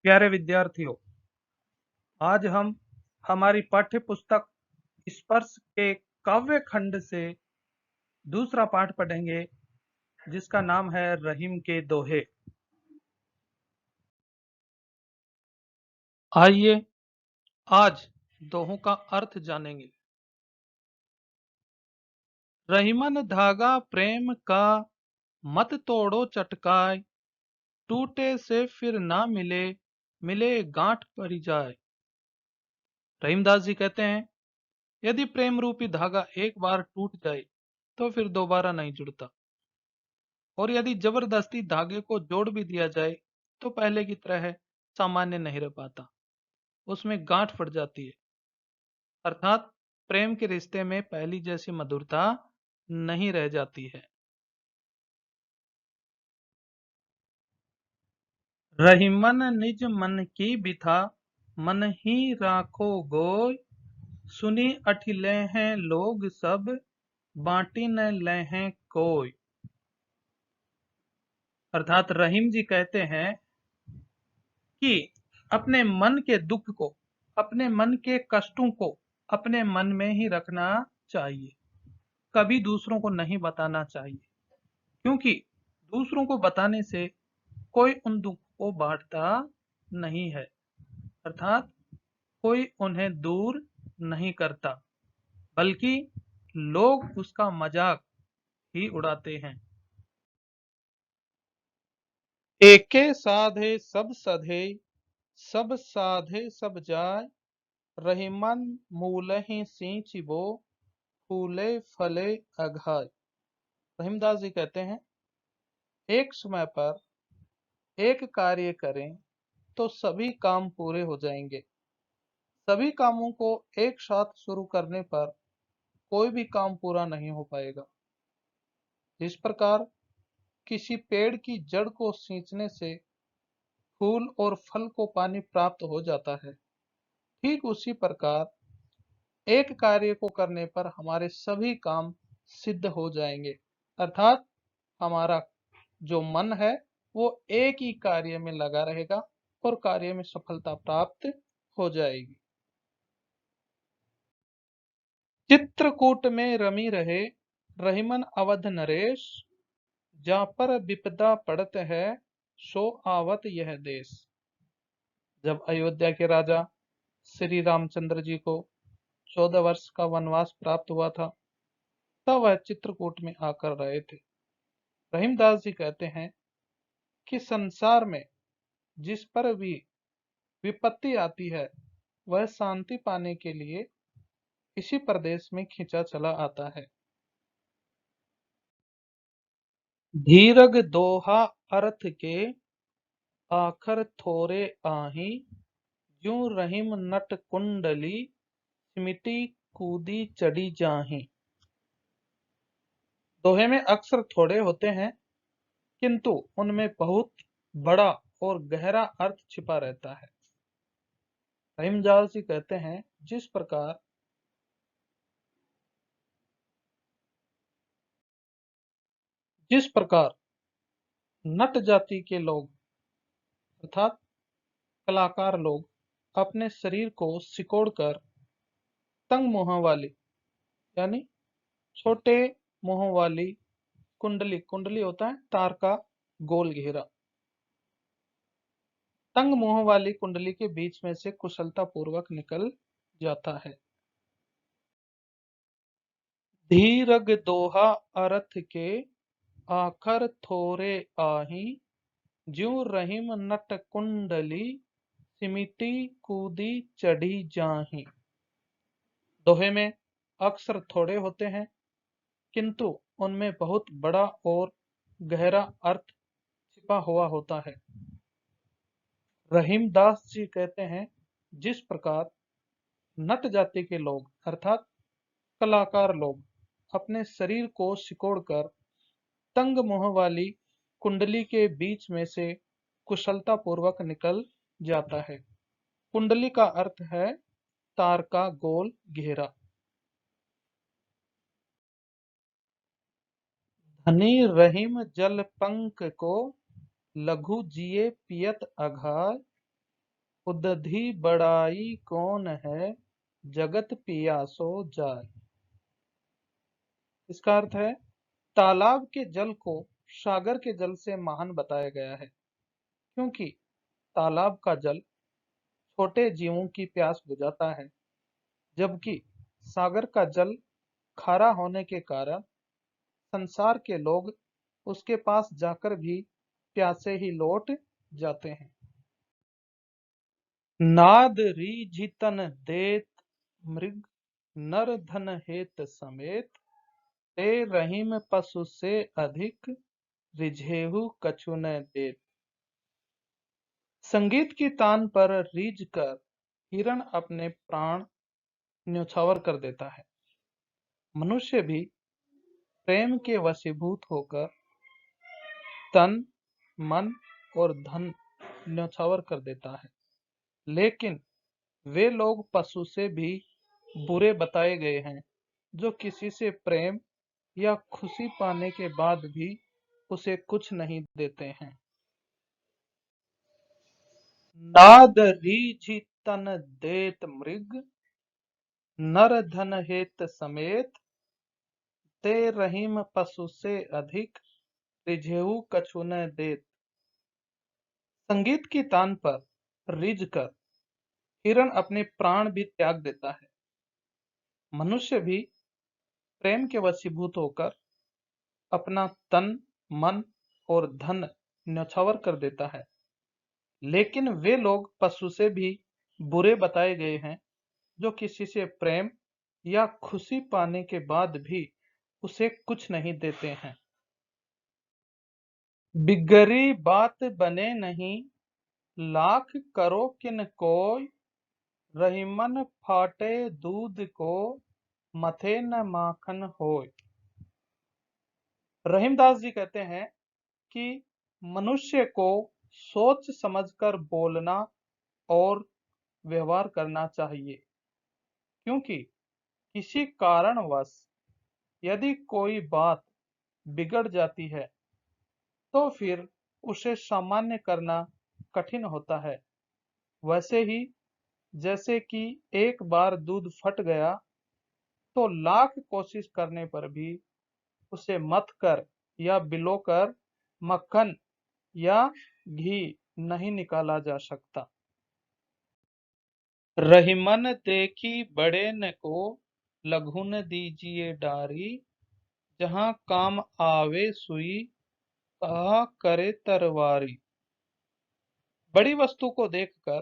प्यारे विद्यार्थियों, आज हम हमारी पाठ्य पुस्तक स्पर्श के काव्य खंड से दूसरा पाठ पढ़ेंगे, जिसका नाम है रहीम के दोहे। आइए आज दोहों का अर्थ जानेंगे। रहीमन धागा प्रेम का, मत तोड़ो चटकाए, टूटे से फिर ना मिले, मिले गांठ पड़ी जाए। रहीमदास जी कहते हैं, यदि प्रेम रूपी धागा एक बार टूट जाए तो फिर दोबारा नहीं जुड़ता, और यदि जबरदस्ती धागे को जोड़ भी दिया जाए तो पहले की तरह सामान्य नहीं रह पाता, उसमें गांठ पड़ जाती है। अर्थात प्रेम के रिश्ते में पहली जैसी मधुरता नहीं रह जाती है। रहीमन निज मन की बिथा, मन ही राखो गोय, सुनी अठिले हैं लोग सब, बांटी न ले हैं कोय। अर्थात रहीम जी कहते हैं कि अपने मन के दुख को, अपने मन के कष्टों को अपने मन में ही रखना चाहिए, कभी दूसरों को नहीं बताना चाहिए, क्योंकि दूसरों को बताने से कोई उन दुख को बांटता नहीं है, अर्थात कोई उन्हें दूर नहीं करता, बल्कि लोग उसका मजाक ही उड़ाते हैं। एके साधे सब सधे, सब साधे सब जाय, रहीमन मूलहि सींचिबो, फूले फले अघाय। रहीमदास जी कहते हैं, एक समय पर एक कार्य करें तो सभी काम पूरे हो जाएंगे। सभी कामों को एक साथ शुरू करने पर कोई भी काम पूरा नहीं हो पाएगा। जिस प्रकार किसी पेड़ की जड़ को सींचने से फूल और फल को पानी प्राप्त हो जाता है, ठीक उसी प्रकार एक कार्य को करने पर हमारे सभी काम सिद्ध हो जाएंगे। अर्थात हमारा जो मन है वो एक ही कार्य में लगा रहेगा और कार्य में सफलता प्राप्त हो जाएगी। चित्रकूट में रमी रहे, रहीमन अवध नरेश, जा पर विपदा पड़त है, सो आवत यह देश। जब अयोध्या के राजा श्री रामचंद्र जी को 14 वर्ष का वनवास प्राप्त हुआ था, तब वह चित्रकूट में आकर रहे थे। रहीमदास जी कहते हैं कि संसार में जिस पर भी विपत्ति आती है, वह शांति पाने के लिए इसी प्रदेश में खिंचा चला आता है। धीरग दोहा अर्थ के, आखर थोरे आही, ज्यों रहीम नट कुंडली, सिमिटी कूदी चढ़ी जाही। दोहे में अक्षर थोड़े होते हैं, किंतु उनमें बहुत बड़ा और गहरा अर्थ छिपा रहता है। रहीमदास जी कहते हैं, जिस प्रकार नट जाति के लोग अर्थात कलाकार लोग अपने शरीर को सिकोड़कर तंग मुंह वाली यानी छोटे मुंह वाली कुंडली, कुंडली होता है तार का गोल घेरा, तंग मुंह वाली कुंडली के बीच में से कुशलता पूर्वक निकल जाता है। धीरग दोहा अर्थ के, आखर थोरे आही, ज्यों रहीम नट कुंडली, सिमिटी कूदी चढ़ी जाही। दोहे में अक्षर थोड़े होते हैं, किंतु उनमें बहुत बड़ा और गहरा अर्थ छिपा हुआ होता है। रहीमदास जी कहते हैं, जिस प्रकार नट जाति के लोग अर्थात कलाकार लोग अपने शरीर को सिकोड़कर तंग मुंह वाली कुंडली के बीच में से कुशलता पूर्वक निकल जाता है। कुंडली का अर्थ है तार का गोल घेरा। धनी रहीम जल पंक को, लघु जिए पियत अघाय, उदधि बड़ाई कौन है, जगत पियासो जाय। इसका अर्थ है तालाब के जल को सागर के जल से महान बताया गया है, क्योंकि तालाब का जल छोटे जीवों की प्यास बुझाता है, जबकि सागर का जल खारा होने के कारण संसार के लोग उसके पास जाकर भी प्यासे ही लौट जाते हैं। नाद रीझितन देत मृग, नर धन हेत समेत, ते रहीम पशु से अधिक, रिझेहु कछु न देत। संगीत की तान पर रीझ कर हिरण अपने प्राण न्यौछावर कर देता है। मनुष्य भी प्रेम के वशीभूत होकर तन, मन और धन न्यौछावर कर देता है, लेकिन वे लोग पशु से भी बुरे बताए गए हैं, जो किसी से प्रेम या खुशी पाने के बाद भी उसे कुछ नहीं देते हैं। नाद रीझि तन देत मृग, नर धन हेत समेत, ते रहीम पशु से अधिक, रिझेहु कछु न देत। संगीत की तान पर रिझ कर हिरण अपने प्राण भी त्याग देता है। मनुष्य भी प्रेम के वशीभूत होकर अपना तन, मन और धन न्यौछावर कर देता है, लेकिन वे लोग पशु से भी बुरे बताए गए हैं, जो किसी से प्रेम या खुशी पाने के बाद भी उसे कुछ नहीं देते हैं। बिगड़ी बात बने नहीं, लाख करो किन कोय, रहीमन फाटे दूध को, मथे न माखन होय। रहीमदास जी कहते हैं कि मनुष्य को सोच समझकर बोलना और व्यवहार करना चाहिए, क्योंकि किसी कारणवश यदि कोई बात बिगड़ जाती है तो फिर उसे सामान्य करना कठिन होता है। वैसे ही जैसे कि एक बार दूध फट गया तो लाख कोशिश करने पर भी उसे मथ कर या बिलोकर मक्खन या घी नहीं निकाला जा सकता। रहीमन देखी बड़े न को, लघु न दीजिए डारी, जहाँ काम आवे सुई, कहा करे तरवारी। बड़ी वस्तु को देखकर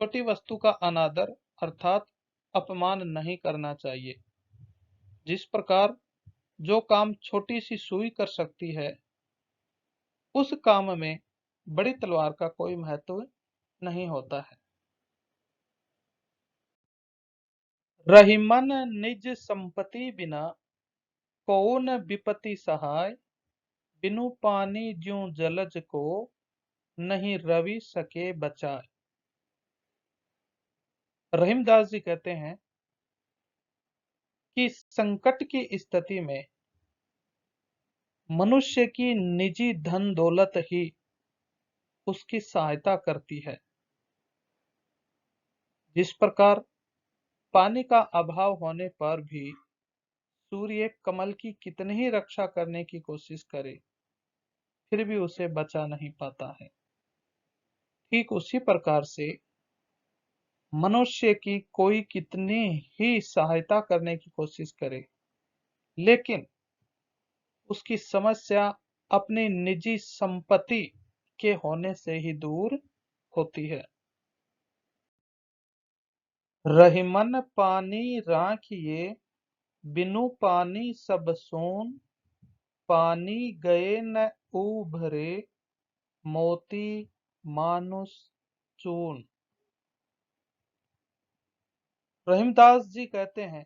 छोटी वस्तु का अनादर अर्थात अपमान नहीं करना चाहिए। जिस प्रकार जो काम छोटी सी सुई कर सकती है, उस काम में बड़ी तलवार का कोई महत्व नहीं होता है। रहीमन निज संपत्ति बिना, को न विपत्ति सहाय, बिनु पानी ज्यों जलज को, नहीं रवि सके बचाए। रहीमदास जी कहते हैं कि संकट की स्थिति में मनुष्य की निजी धन दौलत ही उसकी सहायता करती है। जिस प्रकार पानी का अभाव होने पर भी सूर्य कमल की कितनी ही रक्षा करने की कोशिश करे, फिर भी उसे बचा नहीं पाता है। ठीक उसी प्रकार से मनुष्य की कोई कितनी ही सहायता करने की कोशिश करे, लेकिन उसकी समस्या अपनी निजी संपत्ति के होने से ही दूर होती है। रहीमन पानी राखिए, बिनु पानी सब सोन, पानी गए न उभरे, मोती मानुष चून। रहीमदास जी कहते हैं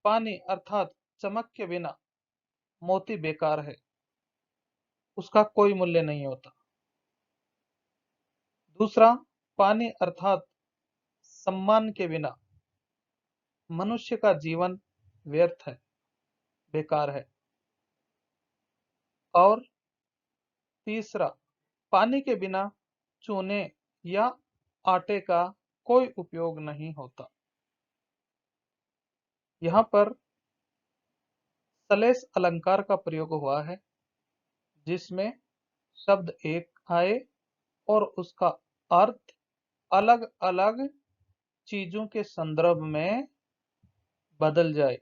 पानी अर्थात चमक के बिना मोती बेकार है, उसका कोई मूल्य नहीं होता। दूसरा, पानी अर्थात सम्मान के बिना मनुष्य का जीवन व्यर्थ है, बेकार है। और तीसरा, पानी के बिना चूने या आटे का कोई उपयोग नहीं होता। यहाँ पर सलेस अलंकार का प्रयोग हुआ है, जिसमें शब्द एक आए और उसका अर्थ अलग अलग चीजों के संदर्भ में बदल जाए।